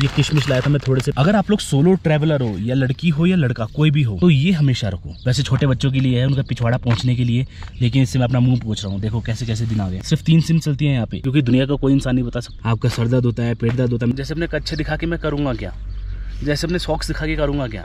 ये किशमिश लाया था मैं थोड़े से। अगर आप लोग सोलो ट्रैवलर हो या लड़की हो या लड़का कोई भी हो तो ये हमेशा रखो। वैसे छोटे बच्चों के लिए है, उनका पिछवाड़ा पहुंचने के लिए, लेकिन इससे मैं अपना मुंह पूछ रहा हूँ। देखो कैसे कैसे दिन आ गए। सिर्फ 3 सिम चलती है यहाँ पे, क्योंकि दुनिया का कोई इंसान नहीं बता सकता। आपका सर दर्द होता है, पेट दर्द होता है, जैसे अपने कच्छे दिखा के मैं करूँगा क्या, जैसे अपने सॉक्स दिखा के करूँगा क्या।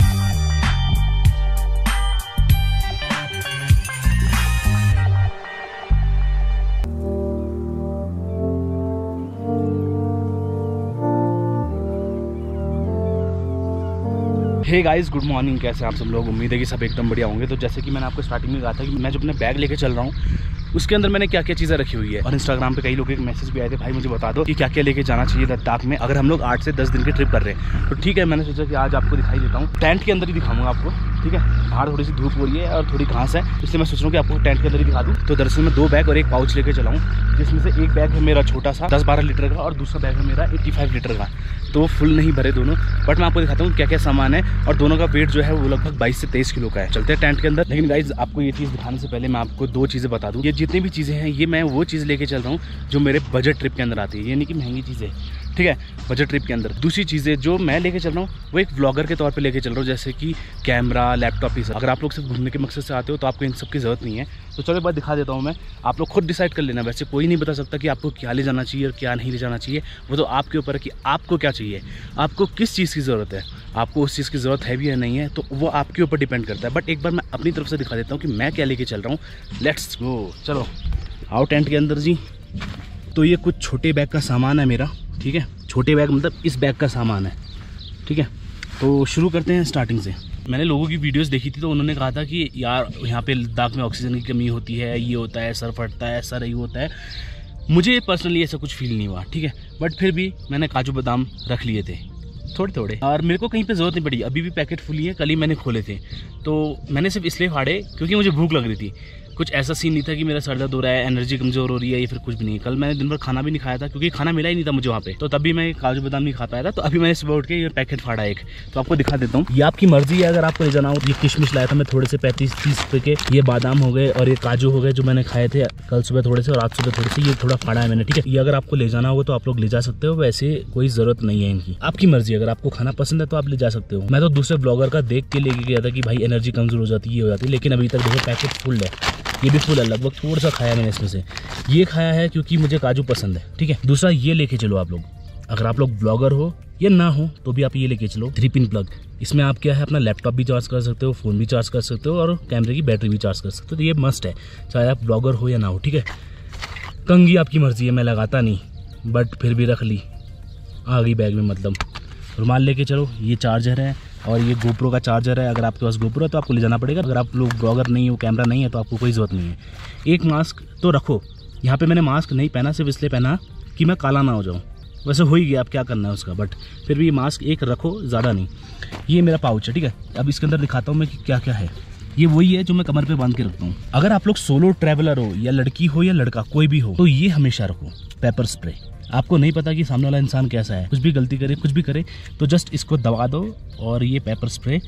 Hey guys, good morning. कैसे आप सब लोग? उम्मीद है कि सब एकदम बढ़िया होंगे। तो जैसे कि मैंने आपको स्टार्टिंग में कहा था कि मैं जो अपने बैग लेके चल रहा हूँ उसके अंदर मैंने क्या क्या चीज़ें रखी हुई है। और इंस्टाग्राम पे कई लोग एक मैसेज भी आए थे, भाई मुझे बता दो कि क्या क्या लेके जाना चाहिए लद्दाख में अगर हम लोग 8 से 10 दिन की ट्रिप कर रहे हैं। तो ठीक है, मैंने सोचा कि आज आपको दिखाई देता हूँ। टेंट के अंदर ही दिखाऊंगा आपको, ठीक है। बाहर थोड़ी सी धूप हो रही है और थोड़ी घास है, इसलिए मैं सोच रहा हूँ कि आपको टेंट के अंदर ही दिखा दूँ। तो दरअसल मैं 2 बैग और एक पाउच लेके चला हूँ, जिसमें से एक बैग है मेरा छोटा सा 10-12 लीटर का और दूसरा बैग है मेरा 85 लीटर का। तो फुल नहीं भरे दोनों, बट मैं आपको दिखाता हूँ क्या क्या सामान है। और दोनों का वेट जो है वो लगभग 22 से 23 किलो का है। चलते हैं टेंट के अंदर। लेकिन गाइज, आपको ये चीज़ दिखाने से पहले मैं आपको 2 चीज़ें बता दूँ। ये जितनी भी चीज़ें हैं ये मैं वो चीज़ लेके चल रहा हूँ जो मेरे बजट ट्रिप के अंदर आती है, यानी कि महंगी चीज़ें, ठीक है, बजट ट्रिप के अंदर। दूसरी चीज़ें जो मैं लेके चल रहा हूँ वो एक व्लॉगर के तौर पे लेके चल रहा हूँ, जैसे कि कैमरा, लैपटॉप, ये सब। अगर आप लोग सिर्फ घूमने के मकसद से आते हो तो आपको इन सब की ज़रूरत नहीं है। तो चलो एक बार दिखा देता हूँ मैं, आप लोग खुद डिसाइड कर लेना। वैसे कोई नहीं बता सकता कि आपको क्या ले जाना चाहिए और क्या नहीं ले जाना चाहिए, वो तो आपके ऊपर है कि आपको क्या चाहिए, आपको किस चीज़ की ज़रूरत है, आपको उस चीज़ की ज़रूरत है भी या नहीं है, तो वो आपके ऊपर डिपेंड करता है। बट एक बार मैं अपनी तरफ से दिखा देता हूँ कि मैं क्या लेके चल रहा हूँ। लेट्स गो, चलो आओ टेंट के अंदर जी। तो ये कुछ छोटे बैग का सामान है मेरा, ठीक है। छोटे बैग मतलब इस बैग का सामान है, ठीक है। तो शुरू करते हैं स्टार्टिंग से। मैंने लोगों की वीडियोस देखी थी तो उन्होंने कहा था कि यार यहाँ पे लद्दाख में ऑक्सीजन की कमी होती है, ये होता है, सर फटता है, सर ये होता है। मुझे पर्सनली ऐसा कुछ फील नहीं हुआ, ठीक है। बट फिर भी मैंने काजू बादाम रख लिए थे थोड़े थोड़े, और मेरे को कहीं पे ज़रूरत नहीं पड़ी। अभी भी पैकेट फुल ही है, कल ही मैंने खोले थे। तो मैंने सिर्फ इसलिए फाड़े क्योंकि मुझे भूख लग रही थी। कुछ ऐसा सीन नहीं था कि मेरा सर दर्द हो रहा है, एनर्जी कमज़ोर हो रही है, या फिर कुछ भी नहीं। कल मैंने दिन भर खाना भी नहीं खाया था क्योंकि खाना मिला ही नहीं था मुझे वहाँ पे, तो तभी मैं काजू बादाम नहीं खा पाया था। तो अभी मैंने सुबह उठ के ये पैकेट फाड़ा एक, तो आपको दिखा देता हूँ। ये आपकी मर्जी है अगर आपको ले जाना हो। ये किशमिश लाया था मैं थोड़े से 35-30 रुपये के। ये बादाम हो गए और ये काजू हो गए जो मैंने खाए थे कल सुबह थोड़े से और आज सुबह थोड़े से। ये थोड़ा फाड़ा है मैंने, ठीक है। ये अगर आपको ले जाना होगा तो आप लोग ले जा सकते हो, वैसे कोई ज़रूरत नहीं है इनकी, आपकी मर्जी। अगर आपको खाना पसंद है तो आप ले जा सकते हो। मैं तो दूसरे ब्लॉगर का देख के लेके गया था कि भाई एनर्जी कमज़ोर हो जाती है, ये हो जाती है, लेकिन अभी तक देखो पैकेट फुल है। ये भी फुल है, लगभग थोड़ा सा खाया मैंने इसमें से। ये खाया है क्योंकि मुझे काजू पसंद है, ठीक है। दूसरा ये लेके चलो आप लोग, अगर आप लोग ब्लॉगर हो या ना हो तो भी आप ये लेके चलो 3 पिन प्लग। इसमें आप क्या है अपना लैपटॉप भी चार्ज कर सकते हो, फ़ोन भी चार्ज कर सकते हो और कैमरे की बैटरी भी चार्ज कर सकते हो। तो ये मस्ट है, चाहे आप ब्लॉगर हो या ना हो, ठीक है। कंघी आपकी मर्जी है, मैं लगाता नहीं, बट फिर भी रख ली, आ गई बैग में। मतलब रुमाल लेके चलो। ये चार्जर है और ये गोप्रो का चार्जर है। अगर आपके पास गोप्रो है तो आपको ले जाना पड़ेगा। अगर आप लोग ब्लॉगर नहीं हो, कैमरा नहीं है, तो आपको कोई ज़रूरत नहीं है। एक मास्क तो रखो। यहाँ पे मैंने मास्क नहीं पहना, सिर्फ इसलिए पहना कि मैं काला ना हो जाऊँ। वैसे हो ही गया, आप क्या करना है उसका, बट फिर भी मास्क एक रखो, ज़्यादा नहीं। ये मेरा पाउच है, ठीक है। अब इसके अंदर दिखाता हूँ मैं कि क्या क्या है। ये वही है जो मैं कमर पे बांध के रखता हूँ। अगर आप लोग सोलो ट्रैवलर हो या लड़की हो या लड़का कोई भी हो तो ये हमेशा रखो। पेपर स्प्रे, आपको नहीं पता कि सामने वाला इंसान कैसा है, कुछ भी गलती करे, कुछ भी करे, तो जस्ट इसको दबा दो और ये पेपर स्प्रे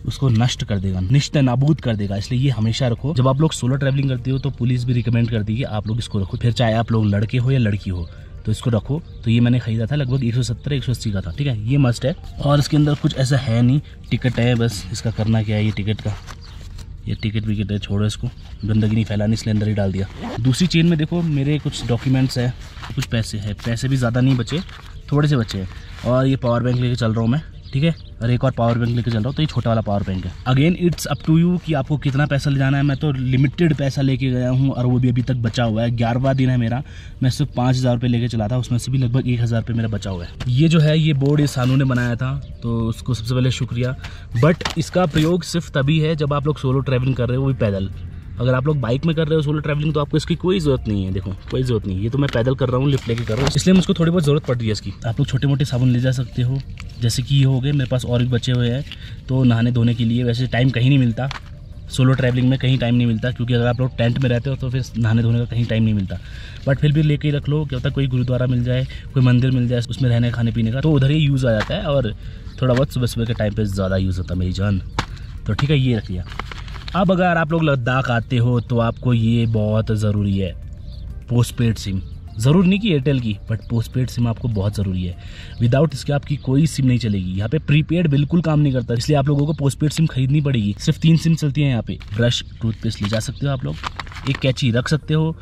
उसको नष्ट कर देगा, निश्चित नाबूद कर देगा। इसलिए ये हमेशा रखो। जब आप लोग सोलो ट्रैवलिंग करते हो तो पुलिस भी रिकमेंड करती है कि आप लोग इसको रखो, फिर चाहे आप लोग लड़के हो या लड़की हो तो इसको रखो। तो ये मैंने खरीदा था, लगभग 170-180 का था, ठीक है। ये मस्ट है। और इसके अंदर कुछ ऐसा है नहीं, टिकट है बस। इसका करना क्या है, ये टिकट का, ये टिकट विकेट है, छोड़ो इसको, गंदगी नहीं फैलानी, इसलिए अंदर ही डाल दिया। दूसरी चेन में देखो मेरे कुछ डॉक्यूमेंट्स है, कुछ पैसे है। पैसे भी ज़्यादा नहीं बचे, थोड़े से बचे हैं। और ये पावर बैंक लेके चल रहा हूँ मैं, ठीक है। और एक और पावर बैंक लेके चल रहा हूँ, तो ये छोटा वाला पावर बैंक है। Again it's up to you कि आपको कितना पैसा ले जाना है। मैं तो लिमिटेड पैसा लेके गया हूँ और वो भी अभी तक बचा हुआ है। 11वां दिन है मेरा, मैं सिर्फ 5000 रुपये लेके चला था, उसमें से भी लगभग 1000 रुपये मेरा बचा हुआ है। ये जो है ये बोर्ड इस सानू ने बनाया था, तो उसको सबसे पहले शुक्रिया। बट इसका प्रयोग सिर्फ तभी है जब आप लोग सोलो ट्रैवलिंग कर रहे हो, वो भी पैदल। अगर आप लोग बाइक में कर रहे हो सोलो ट्रैवलिंग तो आपको इसकी कोई ज़रूरत नहीं है। देखो कोई ज़रूरत नहीं, ये तो मैं पैदल कर रहा हूँ, लिफ्ट लेके कर रहा हूँ, इसलिए मुझको थोड़ी बहुत ज़रूरत पड़ रही है इसकी। आप लोग छोटे मोटे साबुन ले जा सकते हो, जैसे कि ये हो गए। मेरे पास और भी बचे हुए हैं तो नहाने धोने के लिए। वैसे टाइम कहीं नहीं मिलता सोलो ट्रैवलिंग में, कहीं टाइम नहीं मिलता, क्योंकि अगर आप लोग टेंट में रहते हो तो फिर नहाने धोने का कहीं टाइम नहीं मिलता। बट फिर भी लेके ही रख लो, क्या पता कोई गुरुद्वारा मिल जाए, कोई मंदिर मिल जाए उसमें रहने खाने पीने का, तो उधर ही यूज़ आ जाता है। और थोड़ा बहुत सुबह सुबह के टाइम पर ज़्यादा यूज़ होता है मेरी जान। तो ठीक है, ये रख लिया। अब अगर आप लोग लद्दाख आते हो तो आपको ये बहुत ज़रूरी है, पोस्टपेड सिम ज़रूर नहीं कि एयरटेल की, बट पोस्टपेड सिम आपको बहुत ज़रूरी है। विदाउट इसके आपकी कोई सिम नहीं चलेगी। यहाँ पे प्रीपेड बिल्कुल काम नहीं करता, इसलिए आप लोगों को पोस्टपेड सिम खरीदनी पड़ेगी। सिर्फ 3 सिम चलती है यहाँ पे। ब्रश, टूथपेस्ट ले जा सकते हो आप लोग, एक कैची रख सकते हो,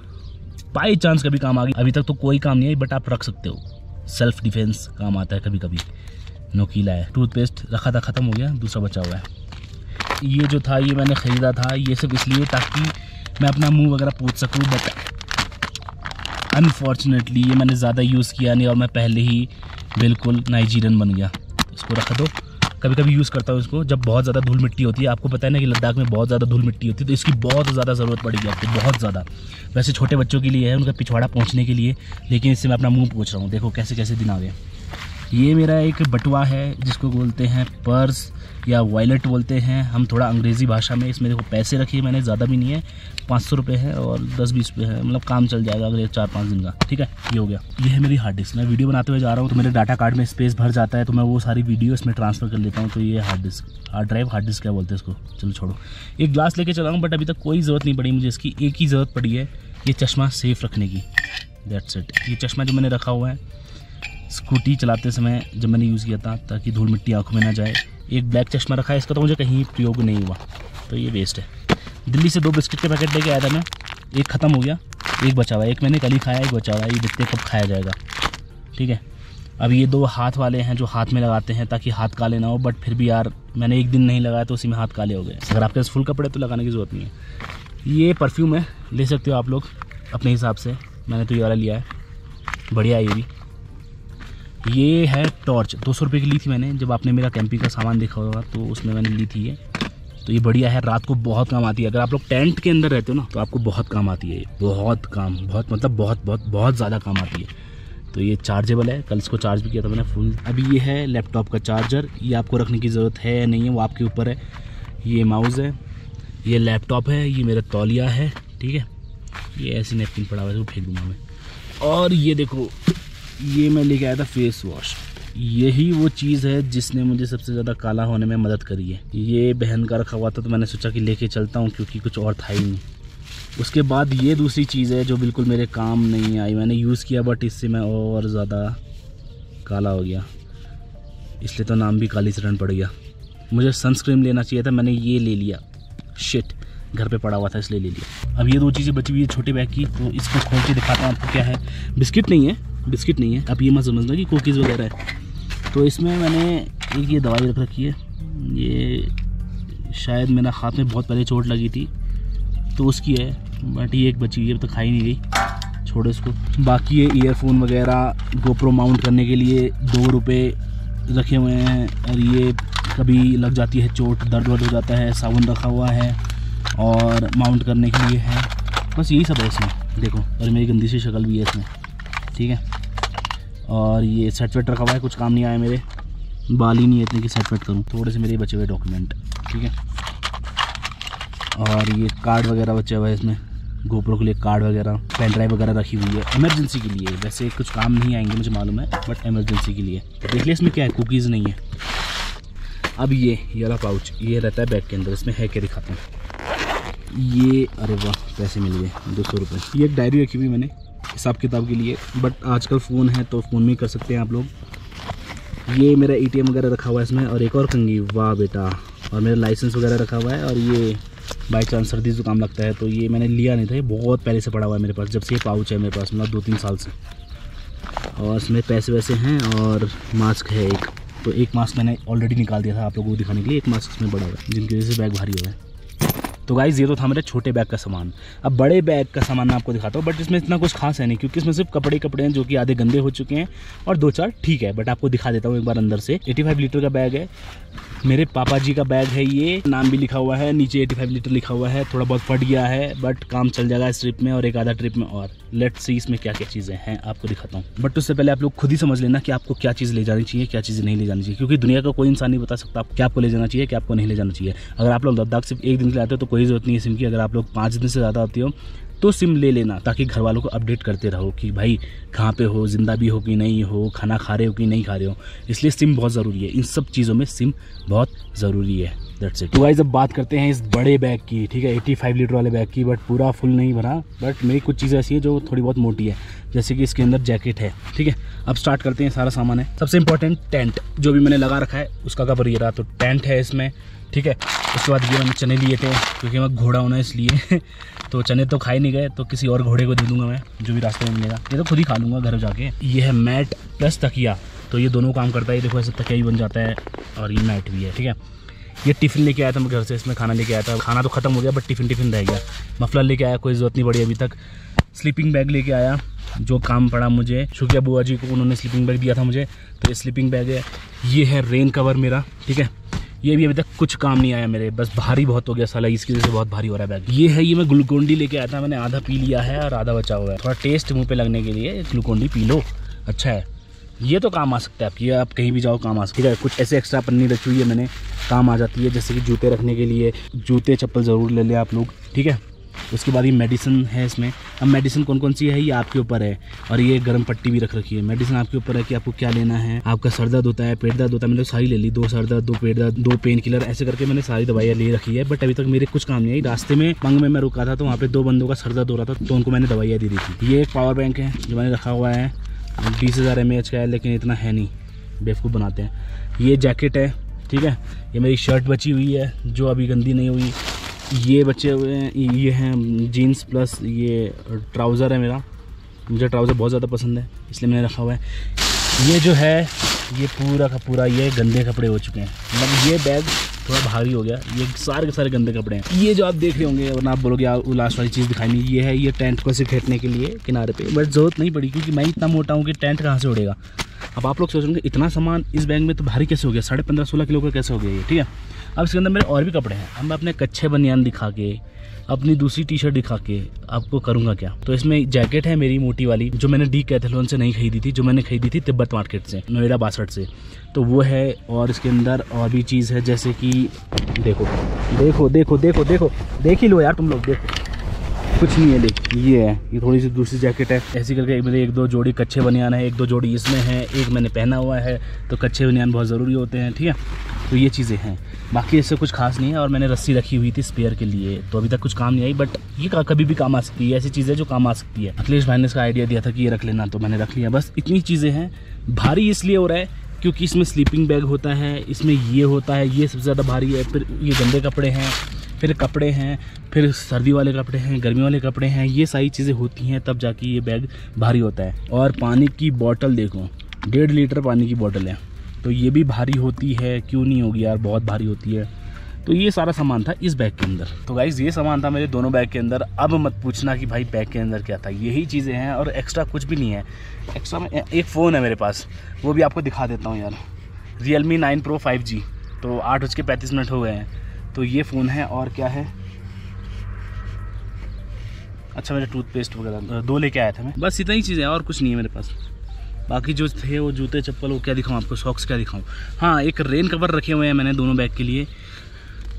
बाई चांस कभी काम आ गई। अभी तक तो कोई काम नहीं है, बट आप रख सकते हो, सेल्फ डिफेंस काम आता है कभी कभी। नोकीला है। टूथपेस्ट रखा था, ख़त्म हो गया, दूसरा बचा हुआ है। ये जो था ये मैंने ख़रीदा था, ये सिर्फ इसलिए ताकि मैं अपना मुंह वगैरह पोंछ सकूँ, बट अनफॉर्चुनेटली ये मैंने ज़्यादा यूज़ किया नहीं और मैं पहले ही बिल्कुल नाइजीरियन बन गया। इसको रख दो, कभी कभी यूज़ करता हूँ इसको जब बहुत ज़्यादा धूल मिट्टी होती है। आपको पता है ना कि लद्दाख में बहुत ज़्यादा धूल मिट्टी होती है, तो इसकी बहुत ज़्यादा ज़रूरत पड़ेगी आपको, बहुत ज़्यादा। वैसे छोटे बच्चों के लिए है, उनका पिछवाड़ा पहुँचने के लिए, लेकिन इससे मैं अपना मुँह पोंछ रहा हूँ। देखो कैसे कैसे दिन आ गए। ये मेरा एक बटुआ है जिसको बोलते हैं पर्स या वॉलेट बोलते हैं हम थोड़ा अंग्रेज़ी भाषा में। इसमें देखो पैसे रखे मैंने, ज़्यादा भी नहीं है, 500 रुपये है और 10-20 रुपये है, मतलब काम चल जाएगा अगर 4-5 दिन का। ठीक है, ये हो गया। ये है मेरी हार्ड डिस्क। मैं वीडियो बनाते हुए जा रहा हूँ तो मेरे डाटा कार्ड में स्पेस भर जाता है, तो मैं वो सारी वीडियो इसमें ट्रांसफ़र कर लेता हूँ। तो ये हार्ड डिस्क क्या बोलते हैं इसको, चलो छोड़ो। एक ग्लास लेके चला हूँ, बट अभी तक कोई ज़रूरत नहीं पड़ी मुझे इसकी। एक ही ज़रूरत पड़ी है, ये चश्मा सेफ़ रखने की, दैट्स इट। ये चश्मा जो मैंने रखा हुआ है स्कूटी चलाते समय जब मैंने यूज़ किया था, ताकि धूल मिट्टी आँखों में ना जाए। एक ब्लैक चश्मा रखा है, इसका तो मुझे कहीं प्रयोग नहीं हुआ, तो ये वेस्ट है। दिल्ली से 2 बिस्किट के पैकेट लेके आया था मैं, एक ख़त्म हो गया, एक बचा हुआ है। एक मैंने कल ही खाया, एक बचा हुआ है, ये देखते कब खाया जाएगा। ठीक है, अब ये 2 हाथ वाले हैं जो हाथ में लगाते हैं ताकि हाथ काले ना हो, बट फिर भी यार मैंने एक दिन नहीं लगाया तो उसी में हाथ काले हो गए। अगर आपके पास फुल कपड़े तो लगाने की ज़रूरत नहीं है। ये परफ्यूम है, ले सकते हो आप लोग अपने हिसाब से, मैंने तो ये वाला लिया है, बढ़िया है ये भी। ये है टॉर्च, 200 रुपये की ली थी मैंने, जब आपने मेरा कैंपिंग का सामान देखा होगा तो उसमें मैंने ली थी ये। तो ये बढ़िया है, रात को बहुत काम आती है। अगर आप लोग टेंट के अंदर रहते हो ना तो आपको बहुत काम आती है, बहुत ज़्यादा काम आती है। तो ये चार्जेबल है, कल इसको चार्ज भी किया था मैंने फुल। अभी ये है लैपटॉप का चार्जर, ये आपको रखने की ज़रूरत है या नहीं है वो आपके ऊपर है। ये माउस है, ये लैपटॉप है, ये मेरा तौलिया है। ठीक है, ये ऐसी नैपकिन पड़ा हुआ है, वो फेंक दूँगा मैं। और ये देखो, ये मैं लेके आया था फेस वॉश। यही वो चीज़ है जिसने मुझे सबसे ज़्यादा काला होने में मदद करी है। ये बहन का रखा हुआ था तो मैंने सोचा कि लेके चलता हूँ, क्योंकि कुछ और था ही नहीं। उसके बाद ये दूसरी चीज़ है जो बिल्कुल मेरे काम नहीं आई, मैंने यूज़ किया बट इससे मैं और ज़्यादा काला हो गया, इसलिए तो नाम भी काली चरण पड़ गया। मुझे सनस्क्रीन लेना चाहिए था, मैंने ये ले लिया, शिट, घर पे पड़ा हुआ था इसलिए ले लिया। अब ये 2 चीज़ें बची हुई है छोटे बैग की, तो इसको खोल के दिखाता हूँ आपको क्या है। बिस्किट नहीं है, आप ये मत समझना कि कुकीज़ वगैरह है। तो इसमें मैंने एक ये दवाई रख रखी है, ये शायद मेरा हाथ में बहुत पहले चोट लगी थी तो उसकी है, बट ये एक बची हुई है, तो खाई नहीं गई, छोड़ो इसको। बाकी ये ईयरफोन वगैरह गोप्रो माउंट करने के लिए 2 रुपये रखे हुए हैं, और ये कभी लग जाती है चोट, दर्द हो जाता है, साबुन रखा हुआ है और माउंट करने के लिए है, बस यही सब है इसमें। देखो, और मेरी गंदी सी शक्ल भी है इसमें। ठीक है, और ये सेट वेट रखा हुआ है, कुछ काम नहीं आया, मेरे बाल ही नहीं है इतने कि सेट वेट करूँ। थोड़े से मेरे बचे हुए डॉक्यूमेंट। ठीक है, और ये कार्ड वगैरह बचा हुआ है इसमें, गोप्रो के लिए कार्ड वगैरह, पेन ड्राइव वगैरह रखी हुई है इमरजेंसी के लिए। वैसे कुछ काम नहीं आएंगे मुझे मालूम है, बट इमरजेंसी के लिए। तो देख लिया इसमें क्या है, कुकीज़ नहीं है। अब ये वाला पाउच, ये रहता है बैग के अंदर, इसमें है क्या दिखाता हूँ। ये, अरे वाह, पैसे मिल गए 200 रुपये। ये एक डायरी रखी हुई मैंने हिसाब किताब के लिए, बट आजकल फ़ोन है तो फ़ोन में कर सकते हैं आप लोग। ये मेरा ATM वगैरह रखा हुआ है इसमें, और एक और कंघी, वाह बेटा, और मेरा लाइसेंस वगैरह रखा हुआ है। और ये बाई चांस सर्दी जुकाम लगता है तो ये मैंने लिया नहीं था, ये बहुत पहले से पड़ा हुआ है मेरे पास, जब से ये पाउच है मेरे पास, मतलब 2-3 साल से। और इसमें पैसे वैसे हैं और मास्क है एक, तो एक मास्क मैंने ऑलरेडी निकाल दिया था आप लोगों को दिखाने के लिए, एक मास्क इसमें बड़ा हुआ है जिनकी वजह से बैग भारी हो गया है। तो गाइज़ ये तो था मेरे छोटे बैग का सामान। अब बड़े बैग का सामान मैं आपको दिखाता हूँ, बट इसमें इतना कुछ खास है नहीं, क्योंकि इसमें सिर्फ कपड़े हैं जो कि आधे गंदे हो चुके हैं, और 2-4 ठीक है, बट आपको दिखा देता हूँ एक बार अंदर से। 85 लीटर का बैग है, मेरे पापा जी का बैग है, ये नाम भी लिखा हुआ है नीचे, 85 लीटर लिखा हुआ है। थोड़ा बहुत फट गया है, बट काम चल जाएगा इस ट्रिप में और एक आधा ट्रिप में। और लेट्स सी इसमें क्या क्या चीज़ें हैं आपको दिखाता हूँ, बट उससे पहले आप लोग खुद ही समझ लेना कि आपको क्या चीज़ ले जानी चाहिए, क्या चीज़ें नहीं ले जानी चाहिए, क्योंकि दुनिया का कोई इंसान नहीं बता सकता क्या आपको ले जाना चाहिए, क्या आपको नहीं ले जाना चाहिए। अगर आप लोग लद्दाख सिर्फ 1 दिन के लिए आते हो तो कोई ज़रूरत नहीं है सिम की। अगर आप लोग 5 दिन से ज़्यादा आते हो तो सिम ले लेना, ताकि घर वालों को अपडेट करते रहो कि भाई कहाँ पे हो, जिंदा भी हो कि नहीं हो, खाना खा रहे हो कि नहीं खा रहे हो। इसलिए सिम बहुत ज़रूरी है, इन सब चीज़ों में सिम बहुत ज़रूरी है। That's it. तो गाइस अब बात करते हैं इस बड़े बैग की, ठीक है, 85 लीटर वाले बैग की, बट पूरा फुल नहीं भरा, बट मेरी कुछ चीज़ें ऐसी है जो थोड़ी बहुत मोटी है, जैसे कि इसके अंदर जैकेट है, ठीक है। अब स्टार्ट करते हैं, सारा सामान है। सबसे इंपॉर्टेंट टेंट, जो भी मैंने लगा रखा है उसका कवर ये रहा, तो टेंट है इसमें, ठीक है। उसके बाद ये मैंने चने लिए थे, क्योंकि मैं घोड़ा होना इसलिए तो चने तो खाए नहीं गए, तो किसी और घोड़े को दे दूंगा मैं, जो भी रास्ते में मिलेगा। ये तो खुद ही खा लूँगा घर जाके। ये है मैट प्लस तकिया, तो ये दोनों काम करता है। देखो ऐसे तकिया भी बन जाता है और ये मैट भी है, ठीक है। ये टिफ़िन लेके आया था मैं घर से, इसमें खाना लेके आया था। खाना तो ख़त्म हो गया, बट टिफ़िन रह गया। मफलर लेके आया, कोई ज़रूरत नहीं पड़ी अभी तक। स्लीपिंग बैग लेके आया, जो काम पड़ा मुझे, शुक्रिया बुआ जी को, उन्होंने स्लीपिंग बैग दिया था मुझे, तो ये स्लीपिंग बैग है। ये है रेन कवर मेरा, ठीक है। ये भी अभी तक कुछ काम नहीं आया मेरे, बस भारी बहुत हो गया साला, इसकी वजह से बहुत भारी हो रहा है बैग। ये है, ये मैं ग्लूकोन डी लेके आया था, मैंने आधा पी लिया है और आधा बचा हुआ है। थोड़ा टेस्ट मुँह पे लगने के लिए ग्लूकोन डी पी लो, अच्छा है। ये तो काम आ सकता है आपकी, आप कहीं भी जाओ काम आ सकता है। कुछ ऐसे एक्स्ट्रा पन्नी रखी हुई है मैंने, काम आ जाती है, जैसे कि जूते रखने के लिए, जूते चप्पल ज़रूर ले लें आप लोग, ठीक है। उसके बाद ये मेडिसिन है इसमें। अब मेडिसिन कौन कौन सी है ये आपके ऊपर है, और ये गर्म पट्टी भी रख रखी है। मेडिसिन आपके ऊपर है कि आपको क्या लेना है। आपका सर दर्द होता है, पेट दर्द होता है, मैंने सारी ले ली, 2 सर दर्द, 2 पेट दर्द, 2 पेन किलर, ऐसे करके मैंने सारी दवाइयाँ ले रखी है। बट अभी तक मेरे कुछ काम नहीं आई। रास्ते में पंग में मैं रुका था, तो वहाँ पे 2 बंदों का सर दर्द हो रहा था, तो उनको मैंने दवाइयाँ दे दी थी। ये एक पावर बैंक है जो मैंने रखा हुआ है, 20,000 mAh का है, लेकिन इतना है नहीं, बेवकूफ़ बनाते हैं। ये जैकेट है, ठीक है। ये मेरी शर्ट बची हुई है जो अभी गंदी नहीं हुई। ये बचे हुए हैं, ये हैं जीन्स प्लस ये ट्राउज़र है मेरा, मुझे ट्राउज़र बहुत ज़्यादा पसंद है, इसलिए मैंने रखा हुआ है। ये जो है ये पूरा का पूरा ये गंदे कपड़े हो चुके हैं, मतलब ये बैग थोड़ा भारी हो गया, ये सारे के सारे गंदे कपड़े हैं। ये जो आप देख रहे होंगे, वरना आप बोलोगे वो लास्ट वाली चीज़ दिखाई नहीं, ये है, ये टेंट को सिर्फ फेंकने के लिए किनारे पे, बट ज़रूरत नहीं पड़ी, क्योंकि मैं इतना मोटा हूँ कि टेंट कहाँ से उड़ेगा। अब आप लोग सोचेंगे इतना सामान इस बैग में तो भारी कैसे हो गया, 15.5-16 किलो का कैसे हो गया ये, ठीक है। अब इसके अंदर मेरे और भी कपड़े हैं। अब मैं अपने कच्चे बनियान दिखा के, अपनी दूसरी टी शर्ट दिखा के आपको करूँगा क्या। तो इसमें जैकेट है मेरी मोटी वाली, जो मैंने डीकैथलॉन से नहीं खरीदी थी, जो मैंने खरीदी थी तिब्बत मार्केट से, नोएडा 62 से, तो वो है। और इसके अंदर और भी चीज़ है, जैसे कि देखो देखो देखो देखो देखो, देख ही लो यार तुम लोग, देखो कुछ नहीं है, देख ये है, ये थोड़ी सी दूसरी जैकेट है। ऐसे करके मेरे 1-2 जोड़ी कच्चे बनियान है, 1-2 जोड़ी इसमें है, एक मैंने पहना हुआ है, तो कच्चे बनियान बहुत ज़रूरी होते हैं, ठीक है। तो ये चीज़ें हैं, बाकी इससे कुछ खास नहीं है। और मैंने रस्सी रखी हुई थी स्पेयर के लिए, तो अभी तक कुछ काम नहीं आई, बट ये कभी भी काम आ सकती है, ऐसी चीज़ें जो काम आ सकती है। अखिलेश भाई ने इसका आइडिया दिया था कि ये रख लेना, तो मैंने रख लिया। बस इतनी चीज़ें हैं। भारी इसलिए हो रहा है क्योंकि इसमें स्लीपिंग बैग होता है, इसमें ये होता है, ये सबसे ज़्यादा भारी है। फिर ये गंदे कपड़े हैं, फिर कपड़े हैं, फिर सर्दी वाले कपड़े हैं, गर्मी वाले कपड़े हैं, ये सारी चीज़ें होती हैं, तब जाके ये बैग भारी होता है। और पानी की बोतल देखो, 1.5 लीटर पानी की बोतल है, तो ये भी भारी होती है, क्यों नहीं होगी यार, बहुत भारी होती है। तो ये सारा सामान था इस बैग के अंदर। तो गाइज़ ये सामान था मेरे दोनों बैग के अंदर। अब मत पूछना कि भाई बैग के अंदर क्या था, यही चीज़ें हैं और एक्स्ट्रा कुछ भी नहीं है। एक्स्ट्रा में एक फ़ोन है मेरे पास, वो भी आपको दिखा देता हूँ यार, Realme 9 Pro 5G। तो 8:35 हो गए हैं, तो ये फ़ोन है। और क्या है, अच्छा मेरे टूथपेस्ट वगैरह 2 लेके आया था मैं, बस इतना ही चीज़ है और कुछ नहीं है मेरे पास। बाकी जो थे वो जूते चप्पल, वो क्या दिखाऊँ आपको, सॉक्स क्या दिखाऊँ। हाँ, एक रेन कवर रखे हुए हैं मैंने दोनों बैग के लिए,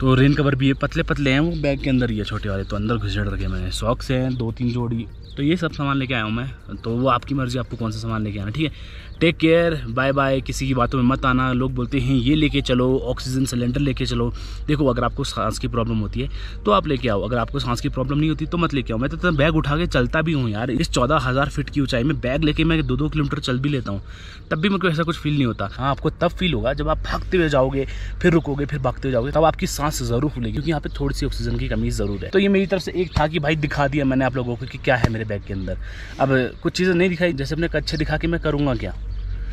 तो रेन कवर भी है, पतले पतले हैं, वो बैग के अंदर ही है छोटे वाले, तो अंदर घुसेड़ रखे मैंने। सॉक्स हैं 2-3 जोड़ी, तो ये सब सामान लेके आया हूँ मैं। तो वो आपकी मर्ज़ी, आपको कौन सा सामान लेके आना, ठीक है। टेक केयर, बाय बाय, किसी की बातों में मत आना। लोग बोलते हैं ये लेके चलो, ऑक्सीजन सिलेंडर लेके चलो। देखो अगर आपको सांस की प्रॉब्लम होती है तो आप लेके आओ, अगर आपको सांस की प्रॉब्लम नहीं होती तो मत लेके आओ। मैं तो बैग उठा के चलता भी हूँ यार, इस 14,000 फीट की ऊंचाई में बैग लेके मैं 2-2 किलोमीटर चल भी लेता हूँ, तब भी मेरे को ऐसा कुछ फील नहीं होता। हाँ, आपको तब फील होगा जब आप भागते हुए जाओगे, फिर रुकोगे, फिर भागते हुए जाओगे, तब आपकी सांस ज़रूर खुलेगी, क्योंकि यहाँ पे थोड़ी सी ऑक्सीजन की कमी ज़रूर है। तो ये मेरी तरफ से एक था कि भाई दिखा दिया मैंने आप लोगों को कि क्या है मेरे बैग के अंदर। अब कुछ चीज़ें नहीं दिखाई, जैसे अपने कच्छे दिखा के मैं करूँगा क्या,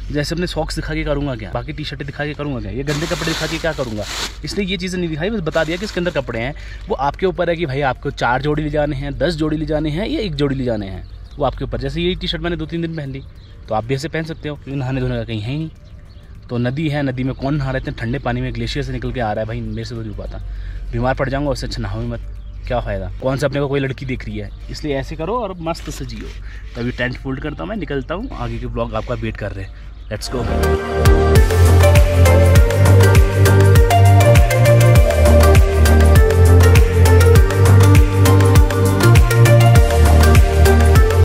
जैसे अपने सॉक्स दिखा के करूँगा क्या, बाकी टी शर्टें दिखा के करूँगा क्या, ये गंदे कपड़े दिखा के क्या करूँगा। इसलिए ये चीज़ें नहीं दिखाई, बस बता दिया कि इसके अंदर कपड़े हैं। वो आपके ऊपर है कि भाई आपको 4 जोड़ी ले जाने हैं, 10 जोड़ी ले जाने हैं या 1 जोड़ी ले जाने हैं, वो आपके ऊपर। जैसे ये टी शर्ट मैंने 2-3 दिन पहन ली, तो आप भी ऐसे पहन सकते हो, क्योंकि नहाने धोने का कहीं है ही नहीं। तो नदी है, नदी में कौन नहा रहे थे, ठंडे पानी में ग्लेशियर से निकल के आ रहा है, भाई मेरे से तो नहीं पाता, बीमार पड़ जाऊँगा, उससे अच्छा नहाओ ही मत, क्या फ़ायदा। कौन सा अपने को कोई लड़की देख रही है, इसलिए ऐसे करो और मस्त से जियो। तो अभी टेंट फोल्ड करता हूँ, मैं निकलता हूँ, आगे के ब्लॉग आपका वेट कर रहे हैं। Let's go.